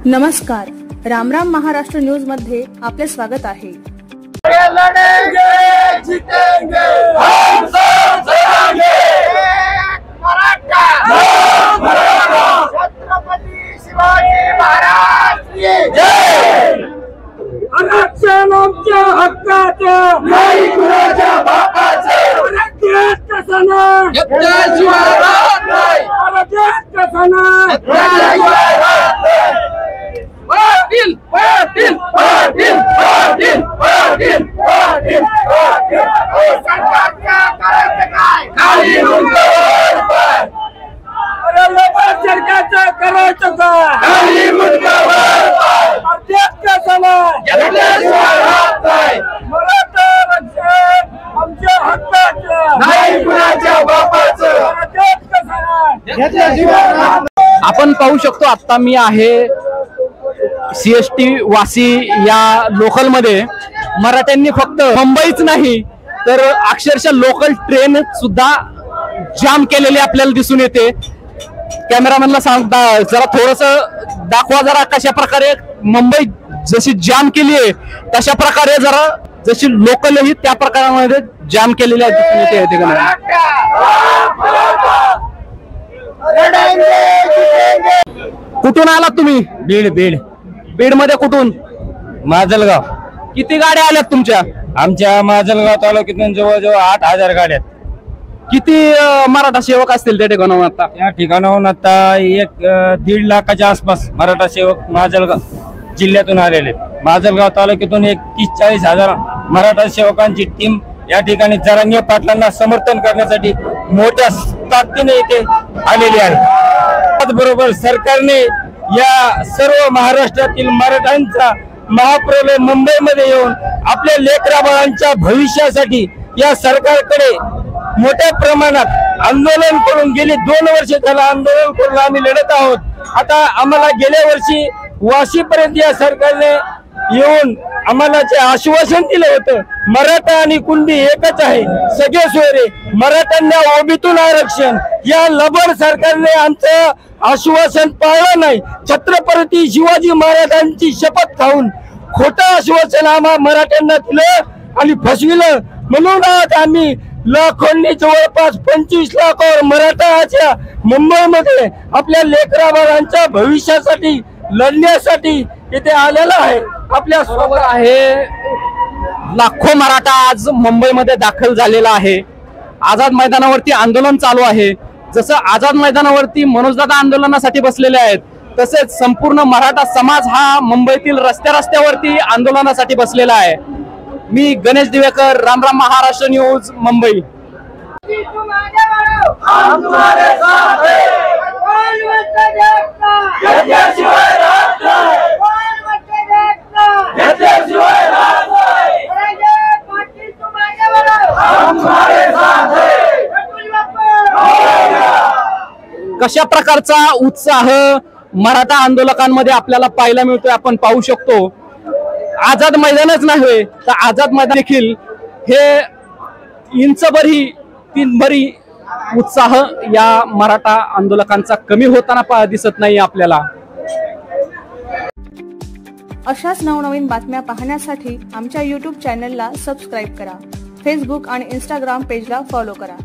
नमस्कार, राम राम महाराष्ट्र न्यूज मध्ये आपले स्वागत आहे। छत्रपती शिवाजी महाराज की जय। आरक्षण आमच्या हक्काचं, नाही कुणाच्या बापाचं। आरक्षण कसं नाही, घेतल्याशिवाय राहत नाही। आरक्षण कसं नाही, घेतल्याशिवाय राहत नाही। पाटील पाटील पाटील पाटील पाटील पाटील पाटील सरकारच्या करायचं काय, खाली मुंडकावर पाय। अरे लोक सरकारचं करायचं काय, खाली मुंडकावर पाय। अध्यक्ष कसं नाही, घेतल्याशिवाय राहत नाही। मराठा आरक्षण आमच्या हक्काचं, नाही कुणाच्या बापाचं। अध्यक्ष कसं नाही, घेतल्याशिवाय राहत नाही। आपण पाहू शकतो आता मी आहे सीएसटी वासी या लोकल मध्ये। मराठ्यांनी फक्त मुंबईच नाही तर अक्षरशः लोकल ट्रेन सुद्धा जाम केलेली आपल्याला दिसून येते। कॅमेरामॅनला सांगता जरा थोडस दाखवा, जरा कशा प्रकारे मुंबई जशी जाम केली आहे तशा प्रकारे जरा जशी लोकल ही त्या प्रकारामध्ये जाम केलेली दिसून येते। कुठून आलात तुम्ही? बीड बीड मध्ये कुठून? माजलगाव। किती गाड्या आल्यात तुमच्या? आमच्या माजलगाव तालुक्यातून जवळजवळ 8,000 गाड्या। किती मराठा सेवक असतील त्या ठिकाणाहून? आता या ठिकाणाहून आता 1.5 लाखाच्या आसपास मराठा सेवक माजलगाव जिल्ह्यातून आलेले। माजलगाव तालुक्यातून 30-40 हजार मराठा सेवकांची टीम या ठिकाणी जरांगे पाटलांना समर्थन करण्यासाठी मोठ्या ताकदीने इथे आलेली आहे। त्याचबरोबर सरकारने या सर्व महाराष्ट्रातील मराठ्यांचा महाप्रलय मुंबईमध्ये येऊन आपल्या लेकराबाळांच्या भविष्यासाठी या सरकारकडे मोठ्या प्रमाणात आंदोलन करून गेली 2 वर्षे त्याला आंदोलन करून आम्ही लढत आहोत। आता आम्हाला गेल्या वर्षी वाशीपर्यंत या सरकारने येऊन आम्हाला जे आश्वासन दिलं होतं, मराठा आणि कुणबी एकच आहे, सगळे सोयरे, मराठ्यांना ओबीतून आरक्षण, या लबाड सरकारने आमचं आश्वासन पाळलं नाही। छत्रपती शिवाजी महाराजांची शपथ खाऊन खोटं आश्वासन आम्हा मराठ्यांना दिलं आणि फसविलं। म्हणून आज आम्ही लाखोंनी जवळपास 25 लाखावर मराठा मुंबईमध्ये आपल्या लेकराबाळांच्या भविष्यासाठी लढण्यासाठी इथे आलेला आहे। आपल्या सोबत आहे लाखो मराठा आज मुंबईमध्ये दाखल झालेला आहे। आझाद मैदानावरती आंदोलन चालू आहे। जसं आझाद मैदानावरती मनोजदादा आंदोलनासाठी बसलेले आहेत, तसेच संपूर्ण मराठा समाज हा मुंबईतील रस्त्यावरती आंदोलनासाठी बसलेला आहे। मी गणेश दिवेकर, राम राम महाराष्ट्र न्यूज, मुंबई। कशा प्रकारचा उत्साह मराठा आंदोलकांमध्ये आपल्याला पाहायला मिळतोय आपण पाहू शकतो। आझाद मैदानच नाही तर आझाद मैदान देखील हे इंचभरही 3भरी उत्साह या मराठा आंदोलकांचा कमी होताना दिसत नाही आपल्याला। अशाच नवनवीन बातम्या पाहण्यासाठी आमच्या YouTube चॅनलला सबस्क्राईब करा, फेसबुक आणि Instagram पेजला फॉलो करा।